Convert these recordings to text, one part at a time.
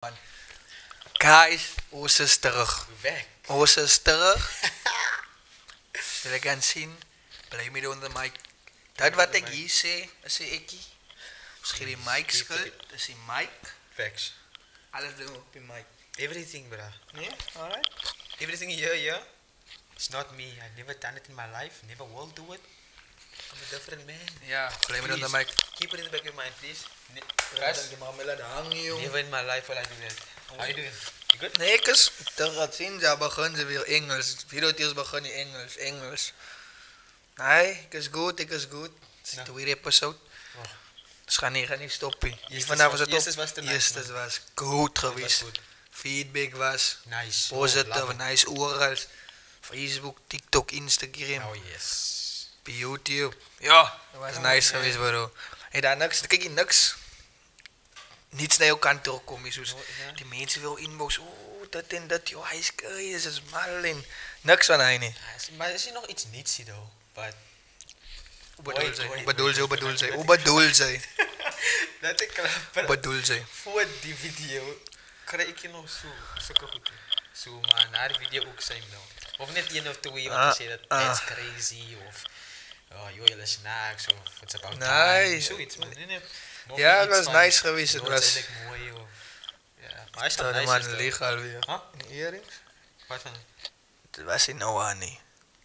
Man. Guys, ons is terug. Weg. Ons is terug. Wil ek kan sien, bly met onder mic. Dat wat ek hier sê, is sê ekkie. Ons gee die mic skuld, dis die mic. Facts. Alles doen op die mic. Everything, bro. Nee? Alright. Everything here. It's not me. I never done it in my life. Never will do it. I'm a different man. Ja, bly met onder Please, mic. keep it in the back of your mind, please. Guys, die mama laat hang jong. Never in my life will I do that. How you doing? You good? Nee, ek is terug sien, ja begin ze weer Engels. Video eers begin die Engels. Nee, ek is goed. Dis die tweede episode. Oh. Dus gaan niet stoppen. Eerstes was te nice, Eerstes was goed geweest. goed. Feedback was Nice. positief, Oh, nice overal. Facebook, TikTok, Instagram, oh yes. op YouTube. Ja, dat was nice geweest bro. En dan niks, kijk je niks. Niets naar jouw kant terugkomen. Soos, Ja. die mensen wil inbox, dat en dat, joh, hij is crazy, is mal en niks van hij niet. Maar is er nog iets niets, though? But Hoe Wait. bedoel zij. dat ik klap. Bedoel zij. Voor die video krijg ik nog zulke goed. Zo, maar na de video ook zijn nou. Of net één of twee iemand die zegt dat that's crazy of oh joh, jullie snacks of it's about time. Nee. Zoiets man. Nee. Nog Ja, het iets was van, nice geweest. Het nooit was... zeg ik mooi of ja. Maar hij is toch de nice. man is toch? liggen alweer. Huh? In earrings? Wat van? Dat was hij nou aan niet.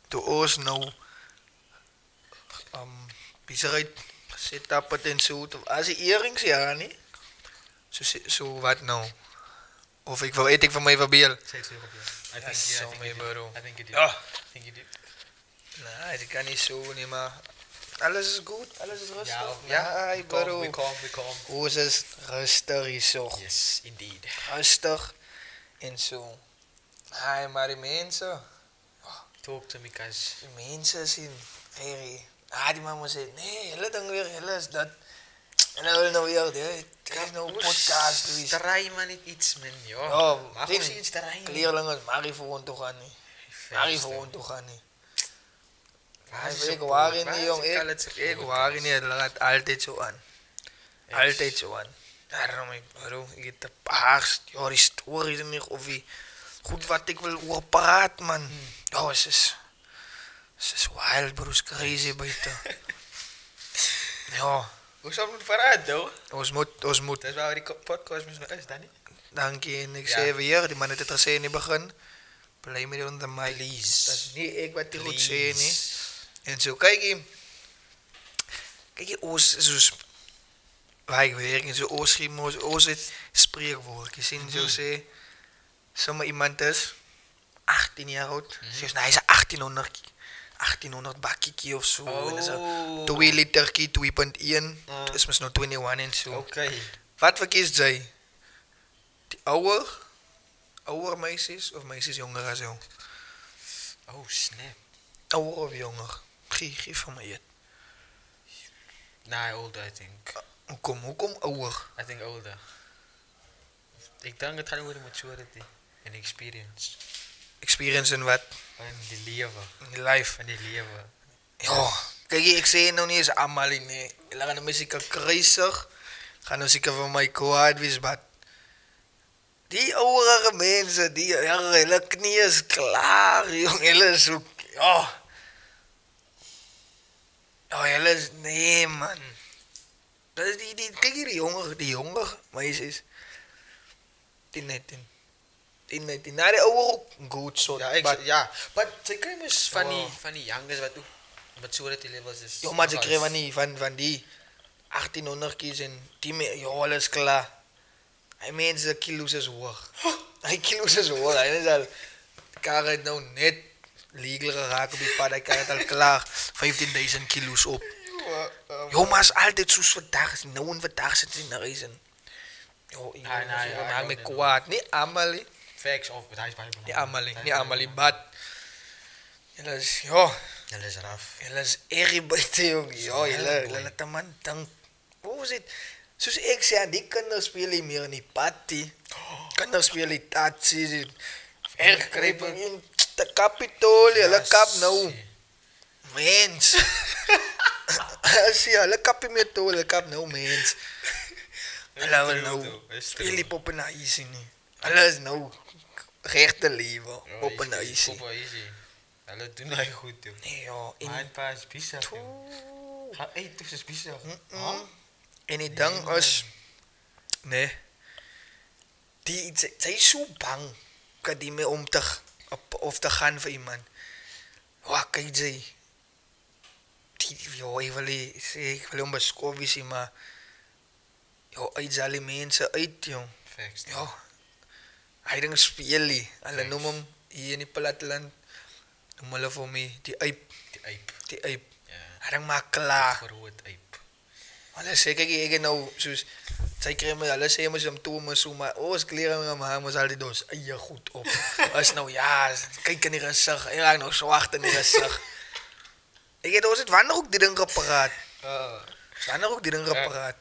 Toen ons nou... Bizarheid setup het en zo. Als hij earrings ja niet. Zo wat nou. Of ik wil eten van mij verbeel. Zeg het weer op je. I Ja, think zo you mee, did. bro. I think you did. Ja. I think you did. Nee, dat kan niet zo niet, maar... Alles is goed, alles is rustig. We bro. calm. Ons is rustig hier zo. Yes, indeed. Rustig en zo. Hey, maar die mensen... Talk to me, cuz. Die mensen zien... Hey, die mama zegt... Nee, hele dan weer, hele is dat... En dan wil nou weer... Het is nou een podcast, Luis. Draai maar niet iets, man. Ja, Ja, mag ding, ons iets draaien. Kleerlingen, Marie voor toe gaan niet. Marie voor toe gaan niet. Ik waar waar niet, jong. Ik waar niet. Het laat altijd zo aan. Altijd zo aan. Daarom, bro, ik heb de paars. Ja, die stories en niet. Of die... Goed wat ik wil over praat, man. Ja, het is wild, bro. Het is crazy buiten. Ja. Hoe zou het verraad, though? Ons moet. Dat is waar die podcast misschien is, dan niet? Dank je. En ik Ja. zei weer, die man het er zei in het begin. Blij met onder mij. Please. Dat is niet ik wat die goed zei, nie. En zo, kijk je, ons, zoals, waar ik werk, en zo, ons het spreekwoord. Je ziet, zo zei, zomaar iemand is 18 jaar oud. Ze zegt, nou, hij is 1800 bakkie of zo. En zo, 2 liter, 2.1. Dat is misschien nog 21 en zo. Oké. Wat verkiest zij? Die ouder meisjes of meisjes jonger als jou? Oh, snap. Ouder of jonger? Geef van mij het. Nah, older, I think. Hoe ouder? I think older. Ik denk het gaat over de maturity en experience. Experience in wat? En die leven. In je life. En die leven. Ja, kijk, ik zei nog niet eens allemaal in. Ik laat een muziek kruisig. Gaan nou zeker van mij kwaad wees, maar die oudere mensen, die hele knie is klaar, jong, hele zoek. Ja. Ja, hele is, nee man. Dat is kijk hier, die jonger meisjes. Die net in. Na die oude ook goed zo. Ja, maar ze krijgen dus Oh. van die youngers wat ook maturity levels is. Ja, maar ze krijgen niet van die 1800 kies en die me, ja, alles klaar. Hij meent de kilo's is hoog. Hij kilo's is hoog. Hij is al, kan het nou net legal geraakt op die pad. Hij kan het al klaar. 15.000 kilo's op. Jo, maar is altijd zoals vandaag. Nou en vandaag zitten ze in de reizen. Jo, ik maak me kwaad. Niet allemaal. Facts of het huis bij. Niet allemaal. Maar, dat is, ja. Dat is eraf. Julle is erg buiten, jong. Ja, julle laat een man dink. Hoe is het? Soos ek sê, die kinders speel nie meer in die party. Kinders speel die tatsies. Erg kruiping in de kapitool. Julle kap nou. Mens. As jy, hulle kap nie meer toe, hulle kap nou mens. Hulle wil true, nou though. Is true. speel op 'n huisie nie. Hulle is nou regte lewe Ja, op 'n huisie. Op 'n huisie. Hulle doen hy goed, joh. Nee ja, Mijn pa is besig, joh. Oeh. Ga uit, dus is besig. Mm. En die ding is nee. Sy is so bang dat die mee om te of te gaan vir iemand. Wat kyk jy? Jo, ek wil hom beskowie sê, maar jo, uit al die mense uit, jong. Facts. Ja. Hy ding speel nie. Hulle Facts. noem hom hier in die platteland. Noem hulle vir my die ape, Die ape. die ape. Ja. Hy ding maak klaar. Groot ape. Hulle sê kyk ek nou soos sy kry my hulle sê mos om toe mos so maar ons klere met my mos al die dos. Eie goed op. Is nou ja, kyk in die gesig. Hy raak nou swart in die gesig. Ek het ons het wanneer ook die ding gepraat. Wanneer ook die ding gepraat.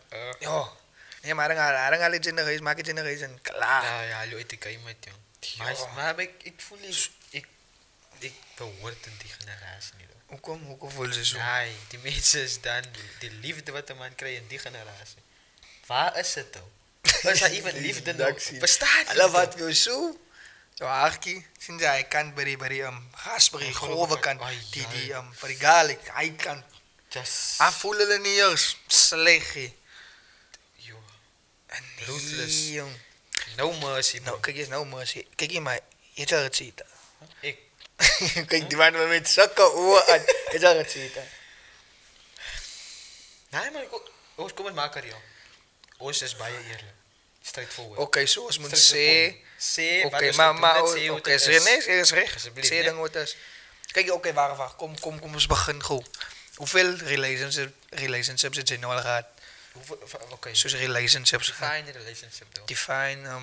Ja. Nee, maar dan al iets in de huis, maak iets in de huis en klaar. Ja, hallo uit die kamer, joh. Maar ek voel ek behoort in die generasie nie, though. Hoekom voel ze zo? Nee, die mensen is dan die liefde wat een man krijgt in die generatie. Waar is het dan? Is daar even liefde nog? Bestaat Hulle wat wil so? Jou haartjie, sien jy, hy kan by die gas by die grove kant, die vir die garlic, hy kan. Just Voel hulle nie eers sleg nie. yo, Ruthless. Jong. no mercy, Nou, man. kyk eens nou maar, kyk jy maar, jy sal het sien. Ek Kyk die man met sulke oë aan, jy sal het sien. nee man, ons kom met maak joh. Ons is baie eerlik. Straightforward. Okay, so ons moet sê Sê wat okay, ons maar doen, net sê hoe okay, het sê is. nee, sê is reg. Asseblief, Sê nee. ding wat is. Kyk, okay, wag. Kom ons begin gou. Hoeveel relationships het jy nou al gehad? Okay. Soos relationships. Define relationship though. Define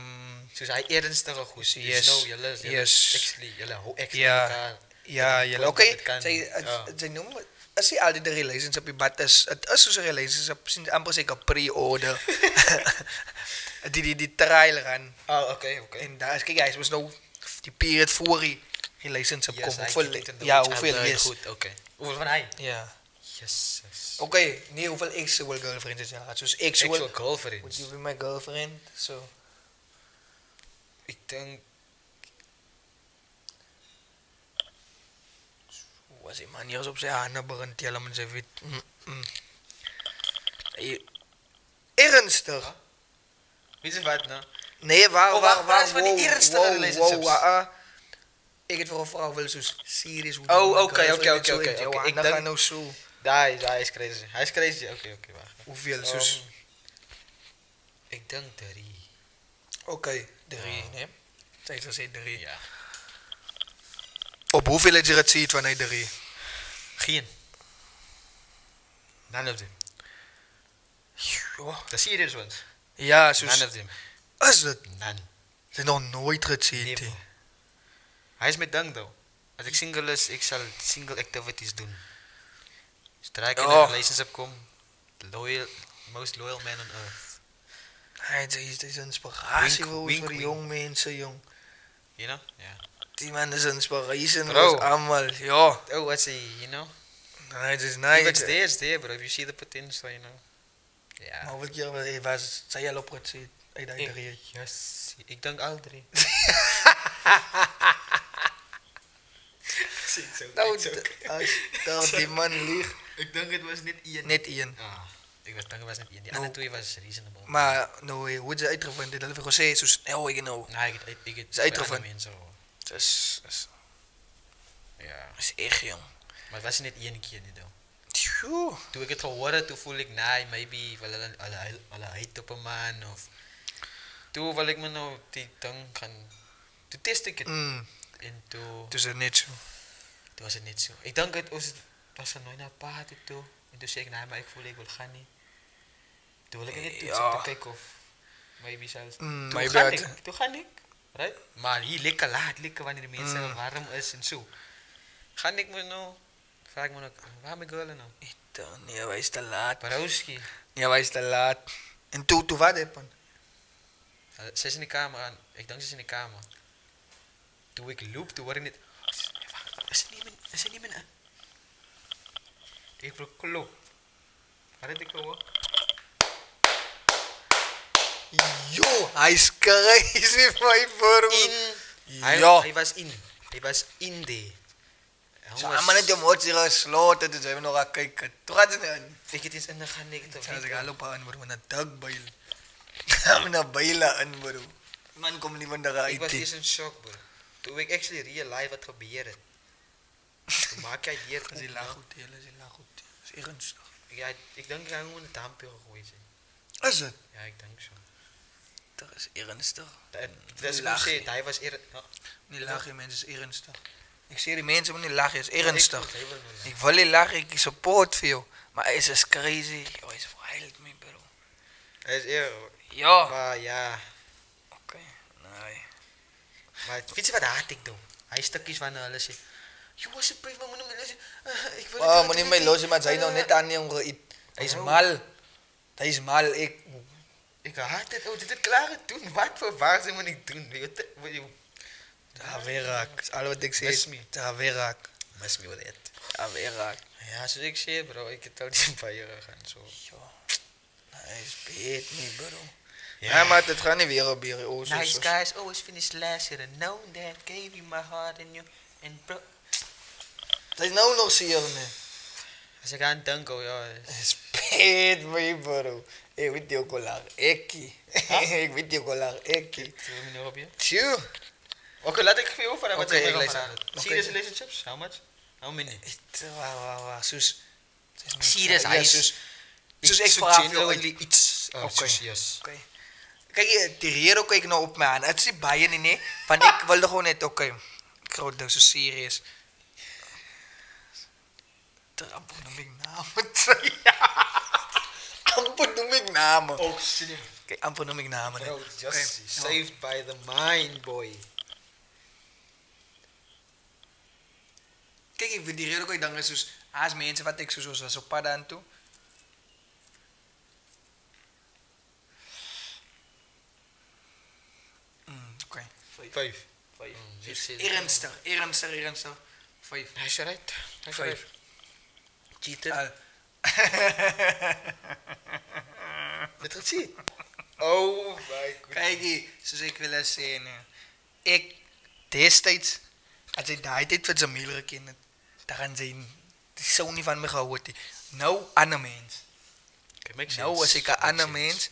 Soos hy ernstige goed. Yes. Nou julle Yes. actually julle hou ek Ja. mekaar. ja, jy Punt okay. wat het kan. Sy noem is nie altyd 'n relationship, but dit is soos 'n relationship, sien amper seker pre-order. die trial run. Okay. En daar is kyk hy was nou die period voor die relationship Yes, kom. hy Hoeveel get to know ja, each hoeveel other yes. goed, okay. Hoeveel van hy? Ja. Yes. Okay, nee, hoeveel actual girlfriends het jy gehad? Soos actual Actual would girlfriends. you be my girlfriend? So, Ek dink was die manier op sy hande begin tel om sy weet. Ernstig? weet jy wat nou? Nee, waar is van die eerste relationships? Ek het vir 'n vrou wil soos serious. Okay. Ek Ik dan denk- nou so. Daai is crazy. Hy is crazy. Okay, wag. Hoeveel soos Ek dink 3. okay, 3, nee. Sy het gesê 3. Ja. Op hoeveel het jy gecheat van hy 3? Geen. None of them. Jo. The serious ones. Ja, soos None of them. is dit None. sy nog nooit gecheat Never. nie. Hy is met ding though. As ek single is, ek sal single activities doen. Zodra ek in 'n relationship kom, most loyal man on earth. Hy is inspirasie Wink, vir wink, vir wink. jong mense, jong. You know? Yeah. Die man is inspiration vir Bro. ons almal. Ja, Oh, what's he, you know? hy is If nice. it's there, bro. If you see the potential, you know. Ja. Maar wat keer hy was sy al opgecheat uit daai 3. Yes. Ek dink al 3. Nou, as die man lieg, Ek dink dit was net 1. net 1. Ah, ek dink dit was net 1. Die Nou, ander 2 was reasonable. Maar nou, hoe het jy uitgevind? Het hulle vir gesê soos nou ek nou. nee, ek het Is uitgevind. mense. Dis Ja. is echt jong. Maar het was net 1 keer nie dan. Tjoe. Toe ek het gehoor het, toe voel ek nee, maybe wil hulle hyt op 'n man of toe wil ek my nou die ding gaan toe test ek dit en toe Dus het net zo. Toe was dit net so. Ek dink dit was van nou na party toe en toe sê ek nee, maar ek voel ek wil gaan nie. Toe wil ek net toets om te kyk of maybe selfs toe gaan ek, right? Maar hier lekker wanneer die mense warm is en so. Gaan ek my nou vraag ek my nou waar my girl nou? Nee, wij is te laat. Barowski. Nee, wij is te laat. En toen wat heb je? Sy is in die kamer aan. Ek dink sy is in die kamer. Toe ek loop, toe hoor ek net is dit nie min? Ek wil klop. Wat het ek gehoor? Yo, hy's crazy, my bro. Hij was in. Hij was in there. So, maar net yung mots hier gesloten, dus hebben we nog gaan kijken. Toen gaat het niet. Ik het eens in de gaan niks. Zeg, ik hallo pa aan, bro, na dagbail. Kami na bailaan, bro. Man, kom niet van de Ik was IT. eerst in shock, bro. Toen ik actually realize wat gebeurde. Toen maak jij hier Kasi laag goed heel, is laag goed. Dat is ernstig. Ja, ik denk dat hij gewoon een dampje gegooid zijn. Is het? Ja, ik denk zo. Dat is ernstig. Dat is hoe ik zei, hij was eerder... Niet lachen, mensen, is ernstig. Ik zie die mensen maar niet lachen, is ernstig. Hij wil niet lachen. Ik wil niet lachen, ik support veel. Maar hij is just crazy. Yo, hij is wild, me, bro. Hij is eerder... Ja. Maar ja... Oké, nee. Maar weet je wat haat ik doe? Hij stukjes van alles. Joh, alsjeblieft, maar moet niet meer ik wil Oh, moet niet mee lossen, maar zij nou net aan die jongen iets. Hij is mal. Hij is mal, Ik haat het. Oh, dit is klaar doen. Wat voor waar zijn we niet doen? Weet je... Ja, weer raak. Dat is alles wat ik Miss zeg. me. Ja, weer raak. Miss me with it. Ja, weer raak. Ja, zoals ik zei, bro. Ik heb ook niet bij je gegaan, zo. Ja. Hij is beet me, bro. Ja. Ja, maar het gaat niet weer op hier. Oh, zo, Nice zo. guys, always finish last year. And know that gave you my heart and you. And bro... Dat is nou nog zeer, nee. Als ik aan het denken, oh, ja. Speed me, bro. Ik weet die ook al lang. Ekkie. Ik weet die ook al lang. Ekkie. Zullen we nu op je? Tjoe. Oké, laat ik veel van wat Oké, ik ik lees lees aan. het. Serious relationships? How much? How many? Waar, Soes. Serious, Ja, hij is... Soes. Soes, ik vraag jou genuinely iets... Oké. Oké. Yes. Oké. Kijk, die reden kijk nou op mij aan. Het is niet bij je niet, nee. Van ik wilde gewoon net, oké. Ik wou dat zo serieus. Amper noem ik namen. Amper noem ik namen. Oh, shit. Kijk, amper noem ik namen. Bro, Oké. just saved by the mind, boy. Kijk, ik vind die reden ook dan is dus als mensen wat ik zo padda aan toe. Oké. 5. Ernstig. 5. Hij is right. Hij is 5. right. Cheater. Dit gaat zien. Oh my god. Kijk, zoals ik wil eens zeggen. Ik, destijds, als ik daar tijd voor zijn mail gekend, daar gaan zijn, die zou niet van me gehoord. Nou, ander mens. Nou, als ik een ander mens,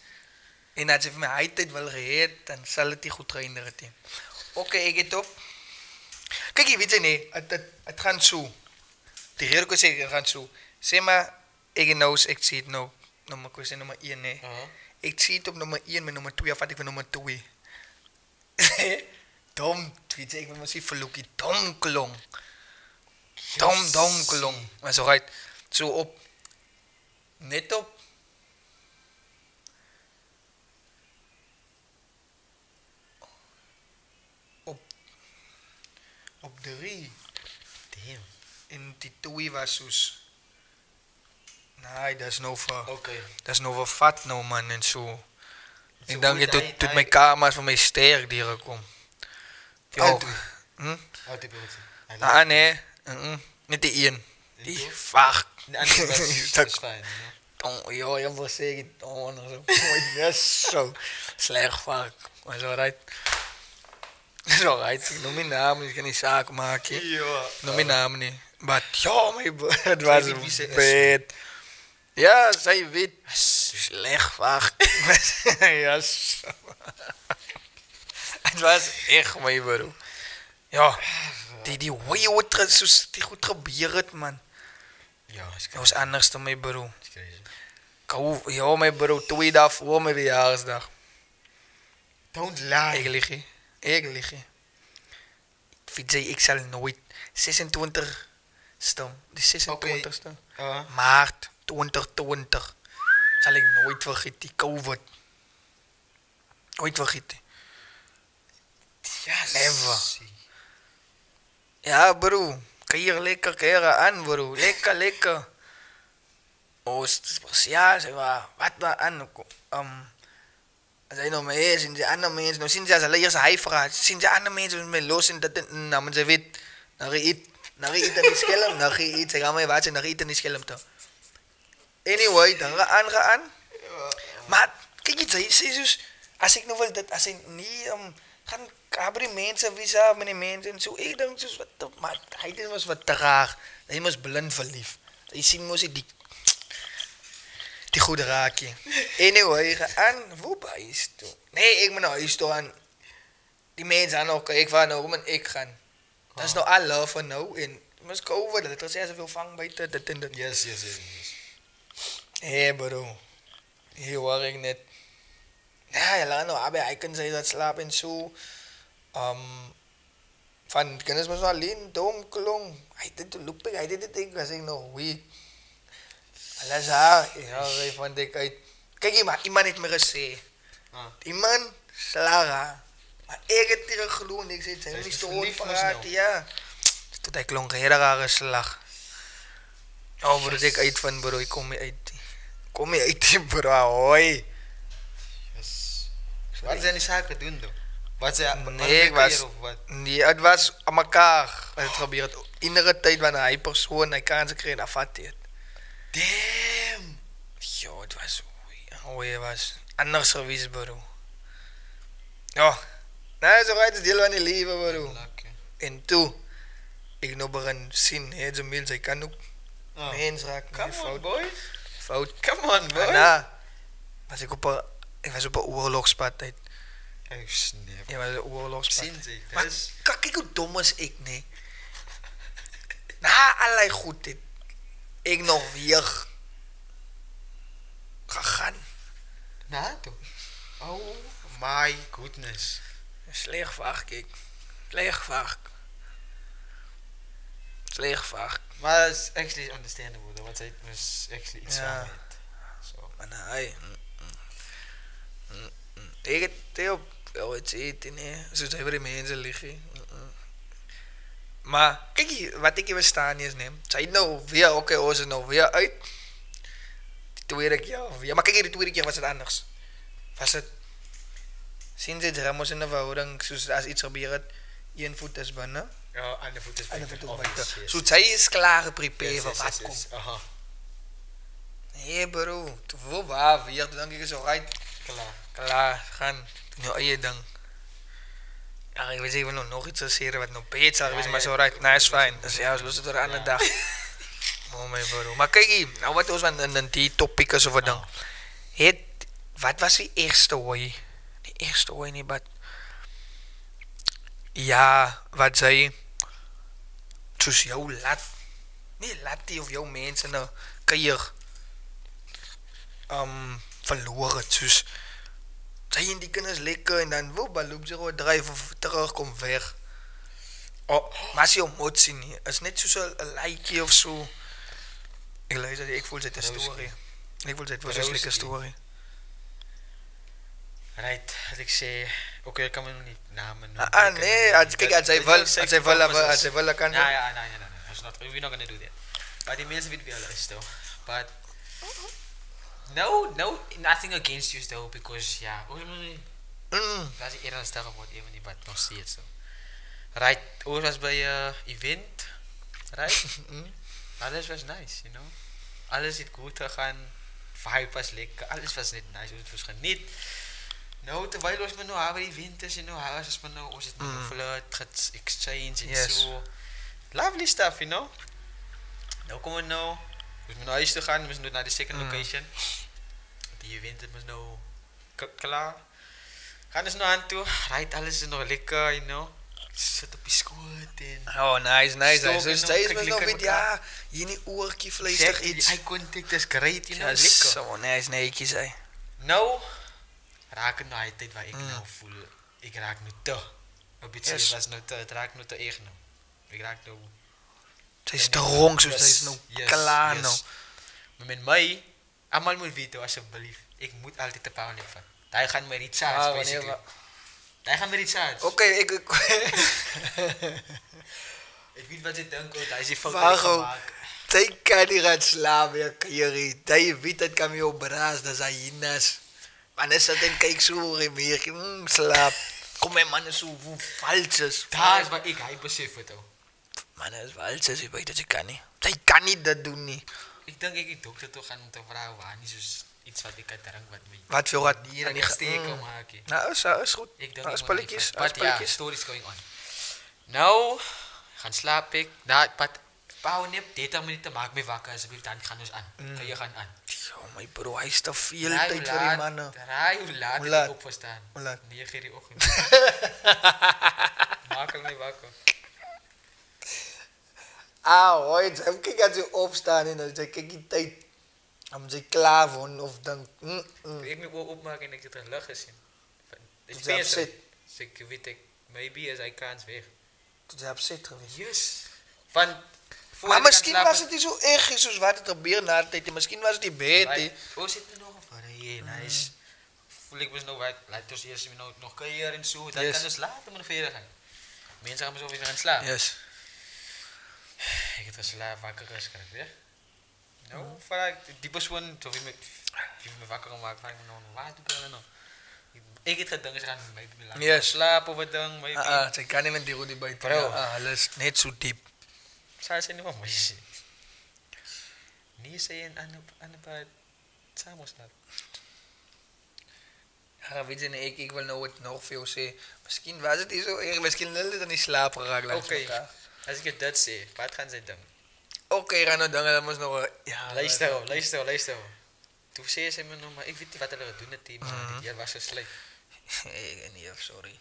en als ik mijn tijd wil geheerd, dan zal het niet goed trainen. Oké, ik het op. Kijk, je weet je nee, het gaat zo. Die reden kan zeggen, het gaat zo. Zeg maar, ik zie het nou, nummer 1 nee. Ik zie het op nummer 1 met nummer 2, vat ik met nummer 2. Dom, weet je, ik ben misschien verloeken, dom klong. Dom klong. Maar zo gaat, zo op, net op 3. Damn. En die 2 was soos, nee, dat is nou voor, Oké. dat is nou voor vat nou man en zo. Zo Ik denk goed, dat hij- tot hij- mijn kamers van mijn sterk dieren kom. Hoe Hm? oud heb je het? Ah nee, niet die 1. Die vaag. De andere was fijn. Ja, je wil zeggen, of zo. Yes, zo. Slecht vaak. Maar zo right. Zo right. Ik noem mijn naam, ik kan niet zaken maken. Ja. Ik noem mijn naam niet. Maar ja, het was weet wie ze is. bed. Ja, zij weet. Slecht vaak. Ja, zo. Het was echt mijn bro. Ja, die way wat die goed gebeurd man. Ja, is Dat was anders dan mijn bro. crazy. Ja, mijn bro, 2 dagen voor mijn verjaarsdag. Don't lie. Ik lig hier. Ik zal nooit 26 stem. De 26e maart 2020 zal ik nooit vergeten, die COVID. Nooit vergeten. Yes. Never. Ja bro, kijk lekker keren aan bro. Lekker. Oh, ja, ze wat aan. Zijn nou mee, zijn ze andere mensen, nou zien ze als alleen hij vraagt, zien ze andere mensen met los in dat namen ze weet, naar iets in die scherm, naar iets, ze gaan mij wat zijn, naar iets in die scherm toe. Anyway, dan gaan aan. Maar kijk, ze is dus, as ek nou wil dit, as hy nie, gaan kabri mense, wie sa, met die mense, en so, ek dink, soos wat, maar, hy dit was wat traag, hy was blind verlief, hy sien moes die goede raakie, anyway, gaan, waar by huis toe, nee, ek moet na huis toe gaan, die mense aan ook, ek waar nou, en ek gaan, dat is nou al love van nou, en, mos COVID, dat het sê, as ek wil vang buiten, dit en dit, Yes. hey bro, hier hoor ek net, ja, laat nou, abe, hy kan sê dat slaap en so, van kennis mos nou alleen, donklong, hy dit loop ek, hy dit ek, was ek nog week, alles ja, hy vond ek uit, kyk iemand het my gesê, iemand, Slara, maar ek het hier geloon, ek sê, sy het nie stoon praat, ja, tot hy klonk hele rare slag, bro, ek uit van, bro, ek kom nie uit, bro, hoi, Wat zijn die zaken doen dan? Nee, het was aan mekaar wat het gebeurt. Enige tijd wanneer hij persoon hy kansen kreeg, dan vat hij het. Damn! Jo, het was het was anders geweest, bro. Ja, nou zo gaat het deel van die leven, bro. En toen, ik nog begin zien, hij zo mil, hij kan ook mens raken. Come on, boy. Fout. Come on, boy. Daarna was ik op een oorlogspad uit. Oh, snap. Ja, was een oorlogspad. Zien ze, Maar dat is... kijk hoe dom is ik, nee. Na allerlei goed dit. Ik nog weer gegaan. Na, toch? Oh my goodness. Slecht vaag, kijk. Slecht vaag. Maar dat is actually understandable, though. Want het was actually iets wrong with it. So. Maar nee. Ik het heel iets eten, nee. Zoals hij bij de mensen liggen. Maar kijk hier, wat ik hier staan is, neem. Zij nou weer, oké, is het nou weer uit. Die tweede keer weer. Maar kijk hier, die tweede keer was het anders. Was het... Sinds het Ramos in de verhouding, zoals als iets gebeurt, één voet is binnen. Ja, andere voet is buiten. Zo, zij is klaar geprepared voor wat komt. Aha. Nee bro, toen voor waar weer, toen denk ik zo, right. Klaar, gaan. Toen nou je ding. Ja, ik weet even nog iets asseren wat nog beter is, maar zo right, nou is fijn. Dus ja, we lossen het er aan de dag. Oh mijn bro. Maar kijk hier, nou wat was van die topic of wat dan. Wat was die eerste hooi? Die eerste hooi niet, wat? Ja, wat zei je? Soos jou laat, nie laat die of jou mensen nou, kan je verloren het, soos, sy en die kinders lekker en dan wil loop sy gewoon drijf of terugkom weg. Oh, maar as jy hom moet sien nie, is net soos een likeje of so. Ek luister, ek voel sy te story. Ek voel sy te soos lekker story. Right, wat ek sê, oké, ek kan my nog nie namen noem. Nee, kijk, as sy wil, kan sy. Ja, nee, we're not gonna do that. Maar die mense weet wie hulle is, though. But, no, nothing against you, though, because, ja, dat is eerder stel geworden, even die wat nog steeds, so. Right, ons was by event, right? Alles was nice, you know. Alles het goed gegaan, vibe was lekker, alles was net nice, ons was geniet. Nou, terwijl ons maar nou hebben die winters en nou huis is maar nou, ons het nou flirt, exchange en zo. Lovely stuff, you know. Nou komen we nou, we moeten naar huis toe gaan, we moeten naar de second location. Die winter is nou klaar. Gaan dus nou aan toe, right, alles is nog lekker, you know. Zit op je schoot en... Oh, nice. So, zij is nog weet, ja, hier nie oorkie vleesig iets. Eye contact is great, you know, lekker. So nice, netjies, hy. Nou, raak het nou die tijd waar ik nou voel, ik raak nu te. Op iets was nou te, het raakt nu te erg nou. Ik raak nou... Sy is te rong, soos sy is nou klaar nou. Maar met mij, allemaal moet weten, alsjeblieft, ik moet altijd de power van. Daar gaan we recharge, basically. Daar gaan we recharge. Oké, ik weet wat je denkt, hij is die fout gemaakt. Sy kan nie gaan slaap, ja, Kyrie. Jy weet, dat kan my opraas, dat is hyenas. Man is dat en kyk so, remeer, slaap. Kom my man is so valses. Daar is wat hy besef het, ou. Man is valses, jy weet dat sy kan nie. Sy kan nie dit doen nie. Ik denk ik die dokter toch gaan om te vragen waar niet zoals iets wat ik kan drinken wat mij Wat veel gaat hier aan die steken maak. Nou, is goed. Ik denk Nou, is ik moet palletjes, even- is But ja, palletjes. stories going on. Nou, gaan slaap ik. Pat, pauw nip, 30 minuten maak me wakker. Alsjeblieft, dan gaan we aan. Kan je gaan aan. Yo, my bro, hij is te veel Draai tijd hoe voor die mannen. Draai hoe laat Hoe ik laat? opgestaan. Hoe laat? 9 uur die ochtend. Maak hem mee wakker. Hoor, dan kijk als je opstaan en dan zeg ik die tijd. Dan ze klaar voor of dan. Ik moet wel opmaken en ik zit er lachen zien. Dus Ik je hebt ben zit. Dus ik weet ik, maybe is hij kans weg. Ze hebben zit geweest. Yes. Van, voor Maar ik misschien gaan was slapen- het niet zo erg, zoals wat het gebeurde na de tijd. Misschien was het niet beter. Right. Oh, zit er nog een hier, nice. Voel ik me nou wat, laat ons eerst nog keer en zo. Dan Yes. kan dus later maar verder gaan. Mensen gaan me zo weer gaan slapen. Yes. Ik heb geslapen, wakker geschrikt, weer. Nou, vaak, die persoon, zo wie me wakker gemaakt, vraag ik me nou, waar doe ik dat nou? Ik heb gedacht, ze gaan mij laten Yes. slapen of wat dan, maybe. Ze kan niet met die rode bij Bro. alles net zo diep. Zou ze niet van mij zien? Niet zeggen aan de paard samen slapen. Ja, weet je, ik wil nou het nog veel zeggen. Misschien was het niet zo erg, misschien wilde het dan niet slapen geraakt langs Oké. elkaar. Als ik het dat zeg, wat gaan zij doen? Oké, Rano, dan moest nog... Ja, Luister. Toen zei ze me nog, maar ik weet niet wat hulle doen het team. Dit jaar was zo slecht. Nee, sorry.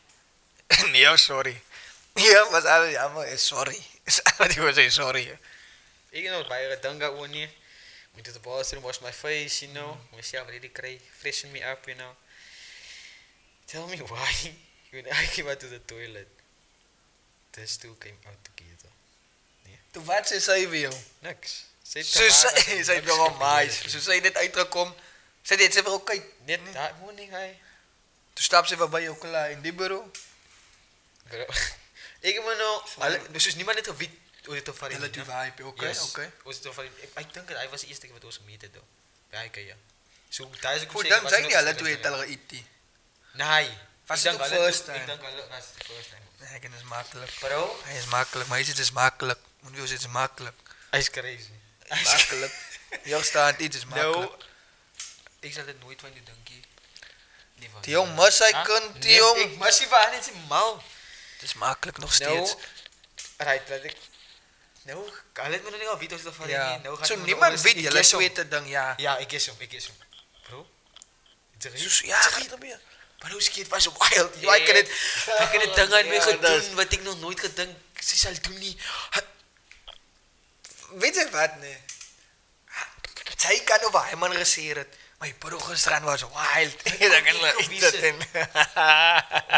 Nee, sorry. Ja, was alles jammer. Sorry. Die was zeggen sorry. Ik know bij gedanga ook niet. Moet het op alles doen, wash my face, you know. Myself already cry, freshen me up, you know. Tell me why. When I came out to the toilet, this two came out together. Toen wat ze zei weer, joh. Niks. Ze zei nog wel mais. Ze zei net uitgekomen. Ze deed ze weer ook kijk. Net dat morning, hij. Toen stap ze weer bij jou klaar in die bureau. Bro. Ik heb me nou... Dus niemand net geweten hoe dit of Relatief hype, oké. Hoe het of ik denk dat hij was de eerste keer wat ons gemeten had. Ja, ik ja. Zo thuis ik Goed, dan zijn die alle twee het al geït. Nee. Was Ik het denk de first time? Ik denk alle was het de first time. Nee, ik is makkelijk. Bro, Hij is makkelijk, maar hij zit is makkelijk. Moet je zitten is makkelijk. hij is crazy. Makkelijk. Hier staat iets is makkelijk. Nou, ik zal het nooit van die dankie. Die jong mas hij kunt, die jong. Ik mas je van niet mal. Het is makkelijk nog steeds. Nou, right, laat ik. Nou, kan het me nog niet al weten als dat Ja. van nou Zo niemand weet, je les weten dan ja. Ja, ik is hem. Bro. Ja, ga je erbij. Maar hoe skate was wild. Ja, ik kan het- Ik kan het dingen aan mij Ja, dat is- doen wat ik nog nooit gedacht. Ze zal doen niet. Weet je wat, nee? Zij kan over hem regeren. Maar je programma was wild. Dat kan wel iets dat in.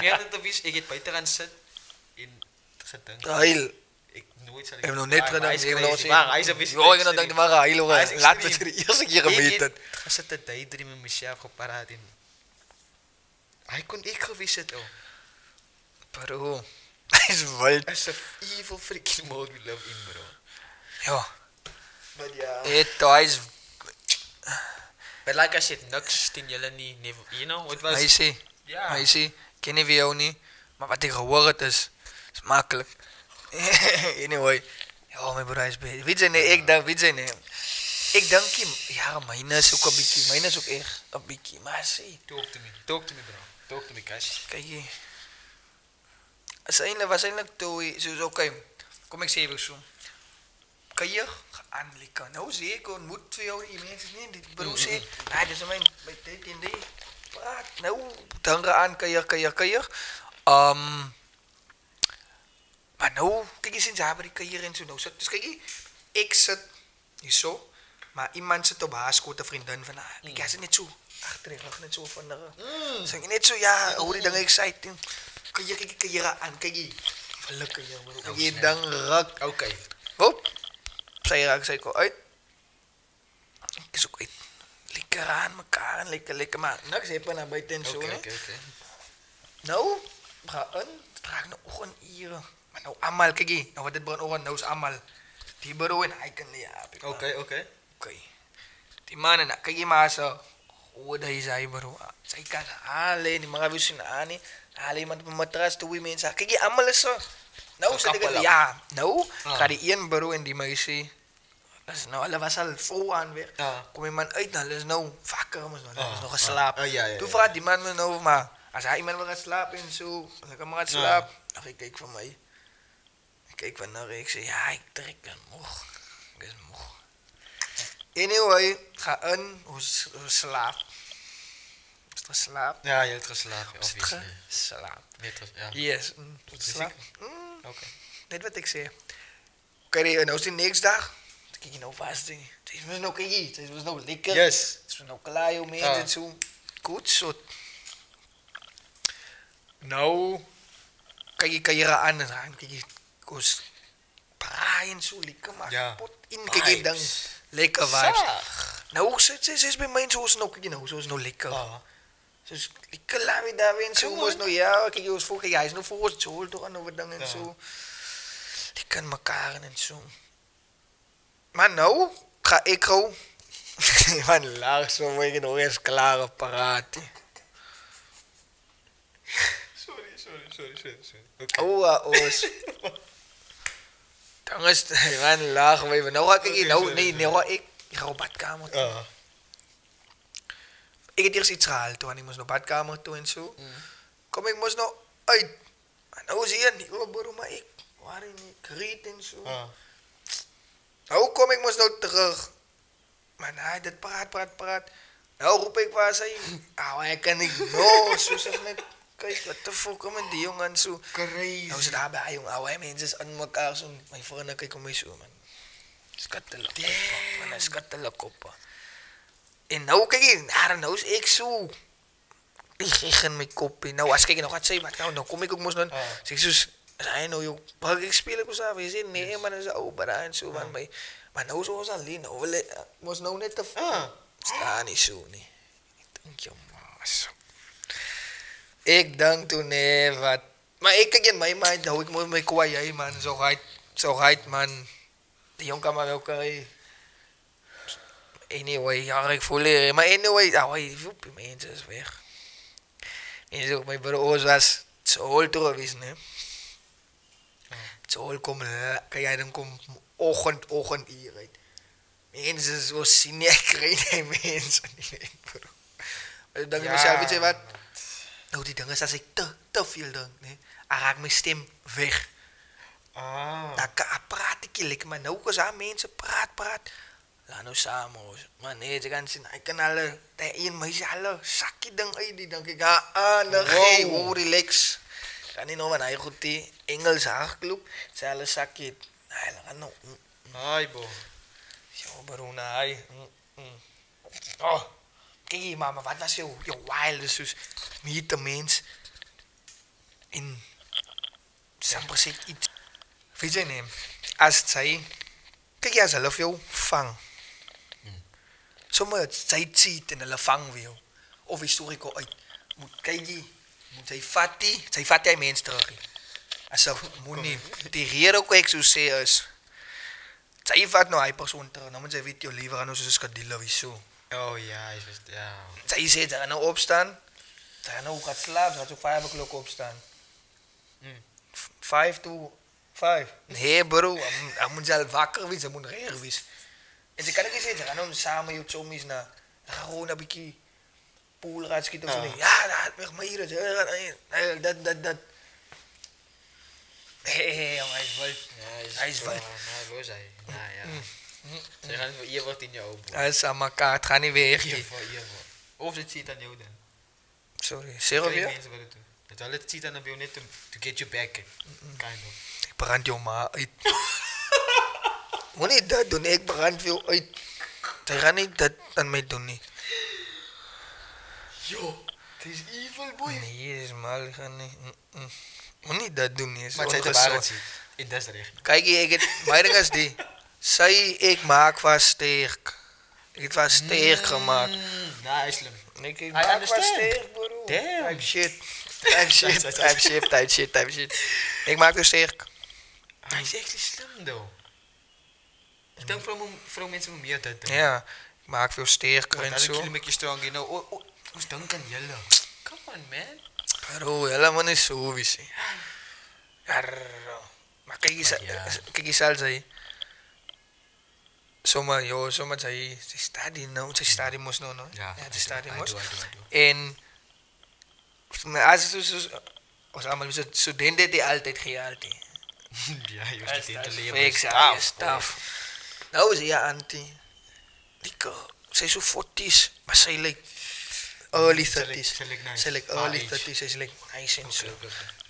Meer dan te wist, ik het buiten gaan zitten. In gedacht. Heil. Ik nooit zal Ik heb nog net gedaan. Hij is crazy. Hij is een wist. Jo, ik heb nog gedacht, maar heil hoor. Hij is Laat me extreem. het de eerste keer gemeten. Ik heb zitten daydream met mezelf gepraat in. Hij kon ik geweest het ook. Bro. Hij is wild. As a evil freaking mode we love in, bro. Ja. Maar ja. Hij is... But like I said, niks ten jullie niet, never, you know, het was... Hij zie. Ja. Hij zie. Ken je jou niet. Maar wat ik gehoord is makkelijk. Anyway. Ja, mijn broer is beter. Weet je, nee, ik denk, weet je, nee. Ik denk, ja, mijn is ook een beetje. Mijn is ook echt een beetje. Maar zie. Talk to me, bro. Talk to me, Cash. Kijk hier. Waarschijnlijk toe, zo oké. Kom ik zeggen zo. Kan je aanlikken? Nou zie ik, moet voor jou die mensen niet. Die broer zegt, ah, dit is mijn dit en die. Praat, nou, dan aan, kan je. Maar nou, kijk eens in Zabri, kan je en zo. Nou, dus kijk je, ik zit hier zo. Maar iemand zit op haar schoot, een vriendin van haar. Kijk, hij zit net zo achterin, net zo van de... Zeg je net zo, ja, hoe die dingen ik zei. Kan je aan, kijk je. Gelukkig, jongen. Kijk je dan rak. Oké. Hop. Zij raakt, zei ik al uit. Ik is ook uit. Lekker aan elkaar en lekker. Maar niks hebben naar buiten en zo, Oké. hè. Nou, we gaan in. Draag nog een hier. Maar nou, allemaal, kijk je. Nou, wat dit begon ook, nou is allemaal. Die bureau en hij kan ja. Oké. Die mannen, nou, kijk je maar zo. Hoe dat je zei, bro. Zij kan halen, die mannen wisten aan niet. Halen iemand op een matras, toe wie mensen. Kijk je, allemaal is zo. Nou, zit ik het, ja. Nou, ga die één bureau en die meisje. is nou, hulle was al vroeg aan weer. Kom die man uit, hulle is nou wakker, mos nou, hulle is nog geslaap. Toe vraag die man me nou, maar as hy iemand wil gaan slaap en so, hulle kan maar gaan slaap. Ach, ek kyk van my. Ek kyk van nou, ek sê, ja, ek trek en moeg. Ek is moeg. Anyway, ga in, hoe slaap. Is het geslaap? Ja, je hebt geslapen, obviously. Geslaap. Ja. Yes. Slaap? Oké. Net wat ik zei. Kijk, nou is die niks dag. Dan kijk je nou vast. Het is nou kijk, het is nou lekker. Yes. Het is nou klaar, joh, mee en zo. Goed zo. Nou, kijk je hier aan en aan. Kijk je, koos praaien zo lekker, maar pot in. Kijk je dan lekker vibes. Nou, ze is bij mij zo nou, kijk je nou, zo is nou lekker. Dus lekker laat je daar weer zo, was nou ja, kijk je, voor, kijk, hij is nou voor ons zo, toch aan over dan en zo. Die kan elkaar en zo. Maar nou, ga ik gewoon. Man, laag zo, moet je nog eens klare paraat. Sorry. Okay. Oos. Dan is het, man, laag, maar nou ga ik, nou, nee, ik ga op badkamer. Ik heb eerst iets gehaald toen ik moest naar badkamer toe en zo. Kom ik moest nou uit. En nou zie je niet, oh bro, maar ik waarin ik reed en zo. Nou kom ik moest nou terug. Maar hij dat praat. Nou roep ik waar zij. Nou hij kan niet. No, zo zeg net. Kijk, wat de fuck met die jongen en zo. Crazy. Nou ze daar bij jongen, ouwe mensen aan elkaar zo. Mijn vrienden kijken mij zo man. Skattelijk op, man. Skattelijk op. En nou kijk je, nou is ik zo. Ik regen mijn kop in. Nou als ik nog wat zei, maar nou kom ik ook moest dan. Zeg zo, hij nou joh, mag ik spelen of zo? Je zegt nee, maar dan is open en zo van mij. Maar nou zoals alleen, nou was nou net te sta niet zo nee. Ik denk joh, zo. Ik denk toen nee wat. Maar ik kijk in mijn mind, nou ik moet me kwaai man, zo gaat man. Die jongen kan maar ook anyway, ja, ik voel het. Maar anyway, mensen is weg. En zo, mijn broer was zo hol terug geweest, hè. Zo hol komen, kan jij dan komen ochtend hier uit. Mensen is zo cynisch krijgen, mensen niet, bro. Maar dan denk ik mezelf, weet je wat? Nou, die dingen is als ik te veel denk, hè. Dan raakt mijn stem weg. Dan praat ik lekker, maar nou als aan mensen praat. Laat nou samen hoor. Maar nee, ze gaan zien, ik kan alle, die een meisje alle zakje ding uit, die denk ik, nee, relax. Kan niet nog van hij goed die Engels haarclub, ze alle zakje, nee, dan gaan nou. Hai bo. Zo bro, nee. Oh, kijk hier mama, wat was jouw wild, dus met de mens in, samen zegt iets. Weet je niet, als zij, kijk jij zelf jou vang. Sommige zij ziet en hulle vang wil. Of historico uit. Moet kyk jy, moet sy vat die mens terug. As sy moet nie die rede ook ek so sê is. Sy vat nou hy persoon terug. Nou moet sy weet jou liewer aan ons is skadille wie so. Oh ja, is het ja. Sy sê sy gaan nou opstaan. Sy gaan nou gaan slaap, sy gaan so 5 o'clock opstaan. 5 to 5. Nee bro, hy moet zelf wakker wees, hy moet reer wees. En ze kan ook eens zeggen, gaan nou samen je zombies naar gewoon een beetje poolraad schieten of zo. Ja, dat weg maar hier. Dat. Hé, jongen, hij is wild. Hij is wild. Hij wil zijn. Nou ja. Ze gaan hier wordt in je open. Hij is aan elkaar, het gaat niet weg. Of ze ziet aan jou dan. Sorry, zeg of je? Dat al het ziet aan jou net to get you back. Kind of. Ik brand jou maar uit. Moet niet dat doen, ik brand veel uit. Zij gaan niet dat aan mij doen niet. Yo, het is evil boy. Nee, het is mal, ik ga niet. Moet niet dat doen niet. Maar het is de in dat richting. Kijk, mijn ding is die. Zij, ik maak van sterk. Ik heb van sterk gemaakt. Nou, is slim. Ik maak van sterk, bro. Damn. Type shit. Ik maak dus sterk. Hij is echt slim, though. Ik denk voor mensen meer dat doen. Ja, ik maak veel sterker en zo. Dan een beetje strong, you know. Oh, hoe dank aan jullie. Come on, man. Bro, helemaal niet zo, wist je. Maar kijk eens al zei. Zomaar sy study nou, sy study mos nou, no? Ja, sy study mos. I do. En as ons almal so studente die altyd geld hê. Ja, jy het dit te lewe. Fake stuff. Nou is jy auntie. Sy so 40s, maar sy like early 30s. Sy like early 30s, sy's like nice en so.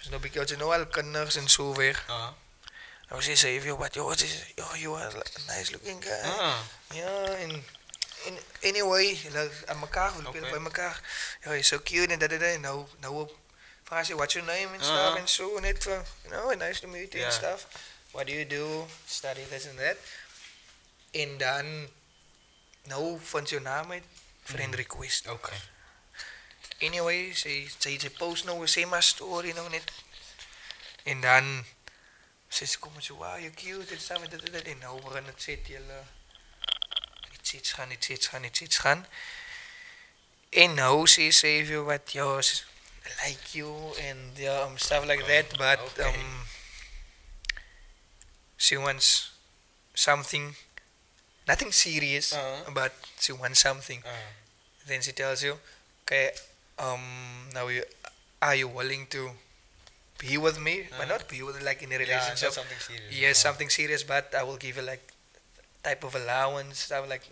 So nou bietjie nou al kinders en so weer. Nou sê sy, you are a nice looking guy. Ja, en anyway, aan mekaar, by mekaar. Ja, you're so cute and en nou vraag sy, what's your name and stuff and so, net for, nice to meet you and stuff. What do you do? Study this and that. En dan, nou van sy naam uit, friend request. Okay. Anyway, sy post nou, sê maar story nou net. En dan, sy kom met so, wow, you're cute and stuff, en nou begin het sê julle, iets gaan. En nou sê sy, wat, I like you, and stuff like that, but, she wants something, nothing serious, but she wants something. Then she tells you, okay, now are you willing to be with me? But not be with, like in a relationship. Not something serious. Yes, something serious, but I will give you like type of allowance, stuff like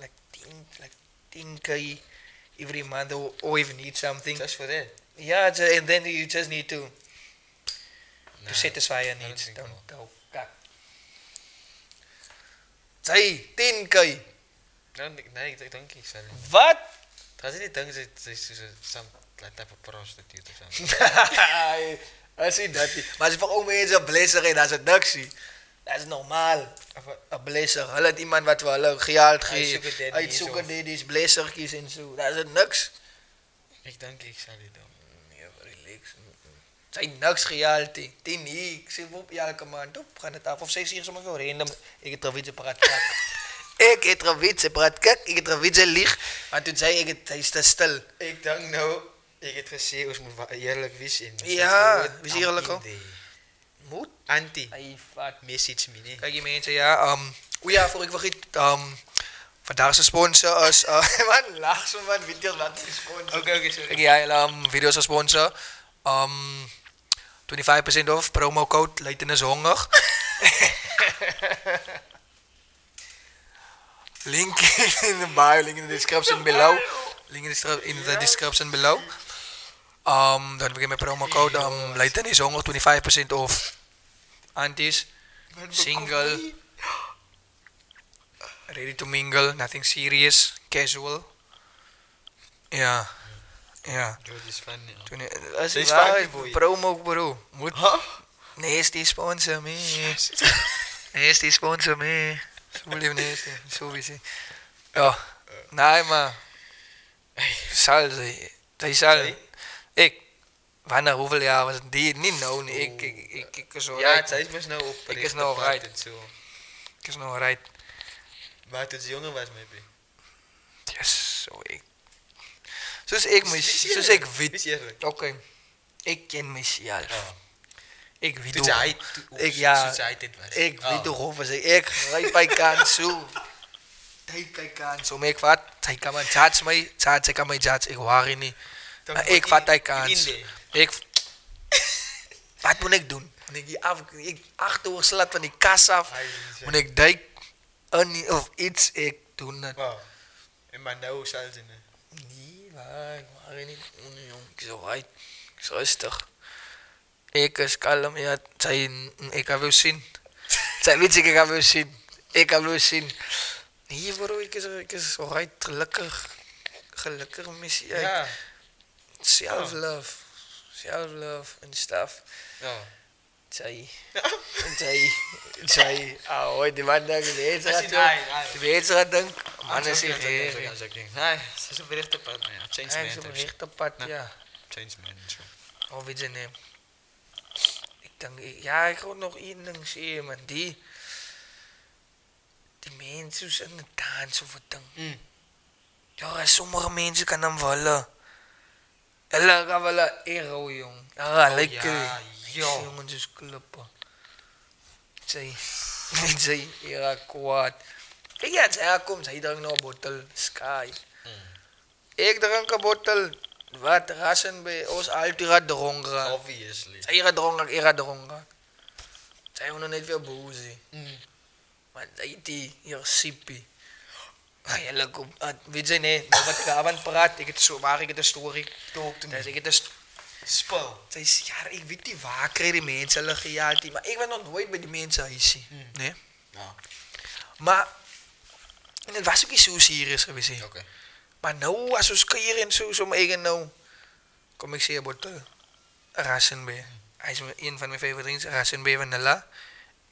10K every month, or if you need something. Just for that. Yeah, and then you just need to satisfy your needs. Don't kak. Sy 10K. Nee, ik denk niet. Wat? Gaan ze niet denken ze is some type of prostitute of something? I see dat nie. Maar as jy vir ou mense 'n blesser het, dan is dit niks nie. Dat is normaal. 'n Blesser. Hulle het iemand wat vir hulle geld gee. Uit sugar daddies, blessertjies en so. Dat is niks. Ik denk ik zal dit doen. Nee, relax. Sy niks geld nie. 10 hier. Ek sê op elke maand op gaan dit af of sy sê sommer vir random. Ek het Ravitse praat kak. Ek het Ravitse praat kak. Ek het Ravitse lieg. Want toe sê ek hy is te stil. Ik denk nou, ik het gesê ons moet eerlijk wees en ja, wees eerlik ook. Moet Antie. Hy vat message me nee. Kyk die mense ja, o ja, voor ek vergeet, vandag se sponsor is man lag so man video's wat sponsor. Okay, sorry. Kyk ja, video's se sponsor. 25% off promo code Luiten is honger. Link in the bio, link in the description below. Link in the description below. Dan begin met promo code Luiten is honger 25% off. Aunties, single, ready to mingle, nothing serious, casual. Ja. Ja. Dat is funny. As Dis waar, funny, boy. promo bro. Moet. Nasty sponsor me. Nasty sponsor me. So wil je nasty. Zo wie ze. Ja. Nee, maar. Zal ze. Zij zal. Ik. Wanneer hoeveel jaar was het? Die niet nou. Nee. Ik is zo. Ja, zij is nou op. Ik is nou right. Ik is nou right. Maar toen ze jonger was, maybe. Yes, zo ik. Soos ek weet. Okay. Ek ken myself. Ek weet hoe. Ek weet hoe of ek ry by kant so. Hy by kant so ek vat, hy kan my judge my, sy kan my judge, ek worry nie. Ek vat hy kans. Ek wat moet ek doen? Moet ek agteroor slat van die kas af? Moet ek duik in of iets ek doen dit. En maar nou sal ze nie. Ik mag niet. Ik is alright. Ik is rustig. Ik is kalm. Ja, ik heb wel zin. Zij weet ik heb wel zin. Ik heb wel zin. Nee bro, ik is alright. Gelukkig mis je. Ja. Self-love. Self-love en stuff. Ja. Zij, die man denkt, de mensen gaat denken, man is hier. Nee, ze is op het rechte pad, ja. Change man. Hij is op het rechte pad, ja. Change man, zo. Of weet je niet. Ik denk, ja, ik ga nog één ding zeggen, man. Die mensen zijn in de dans of wat ding. Ja, sommige mensen kan hem willen. Hulle gaan willen ero, jong. Ja, lekker. Jongens is klippen. Zij, era kwaad. Kijk ja, zij komt, zij drinkt nog een bottel Sky. Ik drink een bottel, wat, rassen bij ons altijd gaat dronken. Obviously. Zij gaat dronken, ik ga dronken. Zij gaan nog niet veel boezie. Maar zij die, hier, sippie. Eigenlijk, weet je nee, maar wat ik aan praat, ik het zo, waar ik het een story. Talk to Dus me. ik het een Spel. Zij zei, ja, ik weet niet waar krijg die mensen hulle geld, maar ik ben nog nooit bij die mensen huisie. Nee? Ja. Maar, en het was ook niet zo serieus geweest. Hè. Oké. Maar nou, als we skiën en zo mijn eigen nou, kom ik zeer bottel Rassenbee. Hij is een van mijn favorieten, Rassenbee vanilla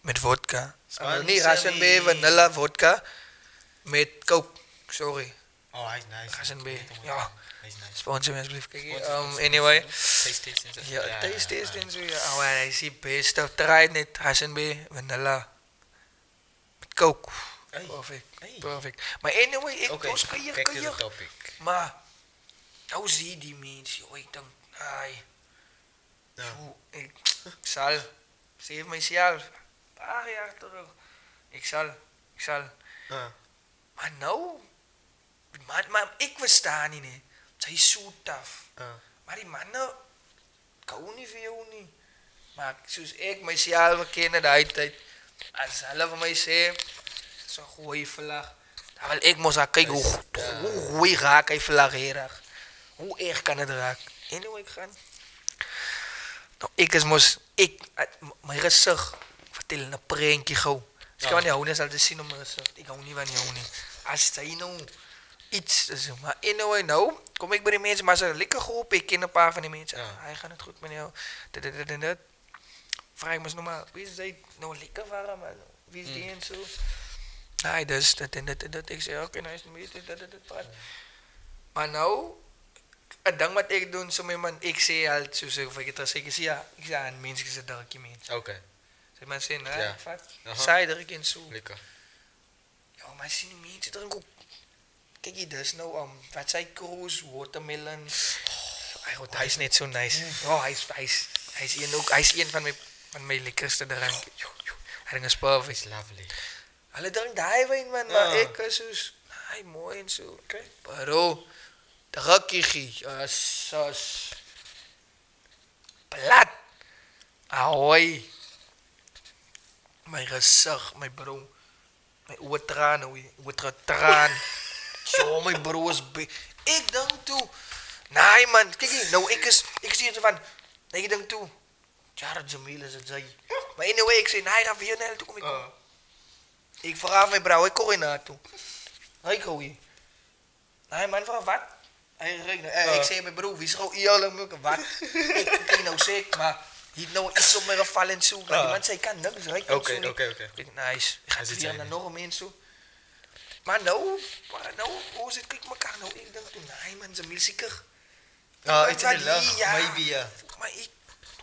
met vodka. Nee, Rassenbee vanilla vodka met coke. Sorry, Oh, hij is nice. Rassenbee. Ja, Hij is nice. sponsor me alsjeblieft. Kijk, Sponsor. anyway. Taste en zo. Ja, taste en zo. Ja, oh, hij is die beste. Try net Rassenbee vanilla met coke. Hey. Perfect, Hey. perfect. Maar anyway, ik Oké, was back to the kajir. topic. Maar, nou zie je die mensen, joh, ik denk, ai, Ja. ik zal, ze heeft mijzelf, een paar jaar terug, ik zal, maar nou, maar ik versta niet, nee, zij is zo tough, maar die mannen, kan niet veel niet, maar zoals ik mijzelf ken de tijd, als ze van mij zeggen, zo'n goeie vlag, dan wil ik moest kijken hoe goeie raak hij vlag hier. Hoe erg kan het raken? Anyway, ik ga. Nou, mijn gezicht, vertel een prentje gauw. Dus ik kan niet houden, zal te zien op mijn gezicht. Ik hou niet van jou niet. Als zij nou iets, maar anyway, nou, kom ik bij die mensen, maar ze lekker groep, ik ken een paar van die mensen. Ja. Hij gaat het goed met jou. Dat. Vraag ik me eens nog maar, wie is zij nou lekker waren, maar wie is die en zo? Nee, dus, dat. Ik zeg, oké, nice to meet you, dat. Maar nou, het ding wat ik doe, zo met man, ik zie halt, zo zeg ik het, ik zie ja, ik zie aan mensen, ik zie dat ik mensen. Oké. Zeg maar, zeggen, Ja. hè, vat, Aha. zij dat ik in zo. Lekker. Ja, maar zie die mensen drinken ook. Kijk je dus nou, wat zij cruise, watermelon. Hij is net zo nice. Oh, hij is een van mijn lekkerste drank. Hij is perfect. It's lovely. Alle drank die wijn man, maar ik is dus, hij mooi en zo. Oké. Bro, drakkie, sos. Plat. Ahoy. Mijn gezicht, mijn bro. Mijn oortraan, oortraan. Zo, mijn bro is ik denk toe. Nee man, kijk hier, nou ik zie het van. Nee, ik denk toe. Ja, dat is een mail, is het zij. Maar anyway, ik zei, nee, ga voor jou, toe kom ik. Ik vraag mijn brouw, ik kom hier naartoe. Hij kom hier. Nee man, vraag wat? Hij rekent. Ik zei mijn broer, wie is gewoon eerlijk moeilijk? Wat? Ik kan nou zeker, maar hier nou iets op mijn geval en zo. Maar die man zei, kan niks, hij kan zo niet. Oké. Ik nice. Ik ga Hij zit weer zijn naar nog een mens toe. Maar nou, hoe zit ik elkaar nou? Ik denk toen, nee man, ze is zeker. Oh, iets in de lucht, maybe, ja. Maar ik,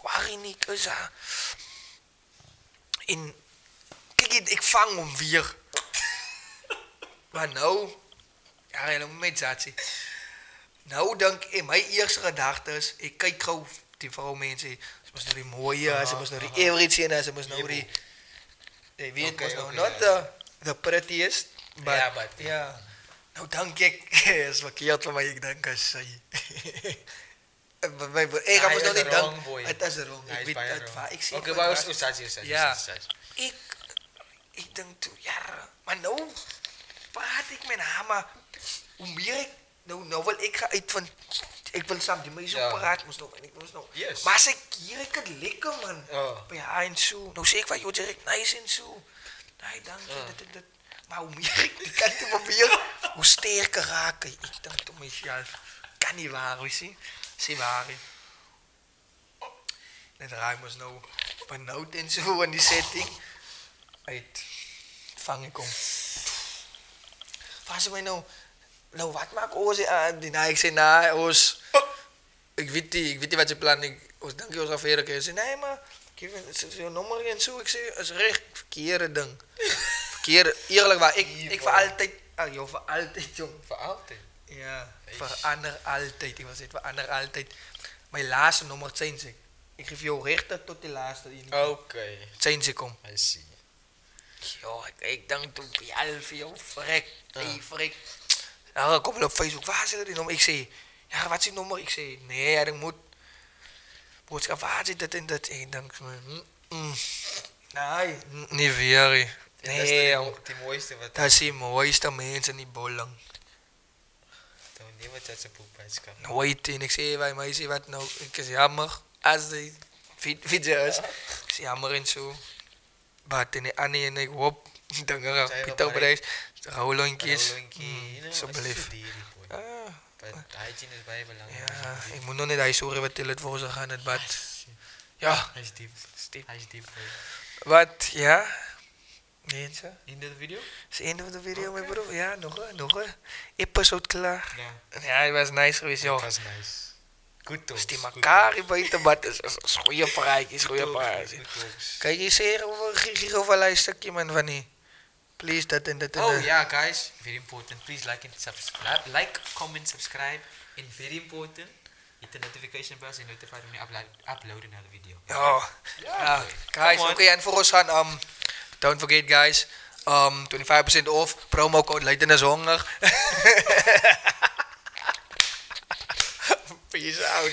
waarin niet, is dat? Kijk, ik vang hem weer. Maar nou, ja, helemaal met zatie. Nou, denk in mijn eerste gedachte is, ik kijk gauw die vrouw mensen, ze moest nou die mooie, ze moest nou die everything en ze moest nou die, je weet, moest nou not the prettiest, but, Ja, but, ja. Nou, denk ik, is verkeerd van mij, ik denk als zij. Ik ga nog niet denken, het is wrong, ik weet het waar, ik zie oké, maar hoe staat je? Ja. Ik denk toen, ja, maar nou praat ik met haar, maar hoe meer ik, nou wil ik ga uit van, ik wil samen die mee zo praat, moest nog, en ik moest nog. Yes. Maar als ik hier, ik het lekker man, Oh. bij haar en zo, nou zeg ik van, joh, direct nice en zo. Nee, dank je, dat. Maar hoe meer ik die kant op probeer, hoe sterker raken. Ik denk toch mezelf, kan niet waar, weet je. Zie waar, hè. En dan raak ik me nou benauwd en zo in die setting. Uit, vang ik om. Waar ze mij nou wat maak oos aan? Nee, ik zei, nee, oos. Ik weet niet wat je plan is. Oos, dank je ons affaire. Ik zei, nee, maar, ik heb zo'n nummer en zo. Ik zei, is recht, verkeerde ding. Verkeerde, eerlijk waar, ik voor altijd, joh, voor altijd, jong. Voor altijd? Ja, verander altijd. Ik was het, verander altijd. Mijn laatste nummer zijn ze. Ik geef jou rechten tot die laatste. Oké. Zijn ze kom. I see. Ja, ik denk toen bij 11 joh, frek. Hey, frek. Ja, kom wel op Facebook, waar zit die nummer? Ik zei, ja, wat is die nummer? Ik zei, nee, ja, ik moet. Boodschap, waar zit dat en dat? Ik denk, nee, niet weer. Nee, joh. Die mooiste wat... Dat is die mooiste mensen, die bollen. Toen niet wat dat ze poepijskap. Nooit. En ik zei bij mij, zei wat nou? Ik zei, jammer. Als die fietsen is. Ik zei, jammer en zo. Wat en Annie en ik hoop. Dan gaan we Pieter Bedrijf. Rauwlontjes. Zo beleef. Hygiene is bij belangrijk. Ja, ik moet nog niet hij zorgen wat til het voor ze gaan het bad. Ja. Hij is diep. Hij is diep. Wat? Ja? Nee, zo. In de video? Is het einde van de video, mijn broer? Ja, nog een episode klaar. Ja. Ja, het was nice geweest, joh. Dat was nice. Goed toch? Als die elkaar in buiten bad is goede praatjes, goede praatjes. Kijk eens hier over Gigovalai een stukje man van die. Please, dat en dat en Oh dat. yeah, guys, very important. Please like and subscribe. Like, comment, subscribe. And very important, hit the notification bell and notify when you upload another video. Ja, guys, okay, en voor ons gaan, don't forget guys, 25% off, promo code Leiden is Honger. Peace out.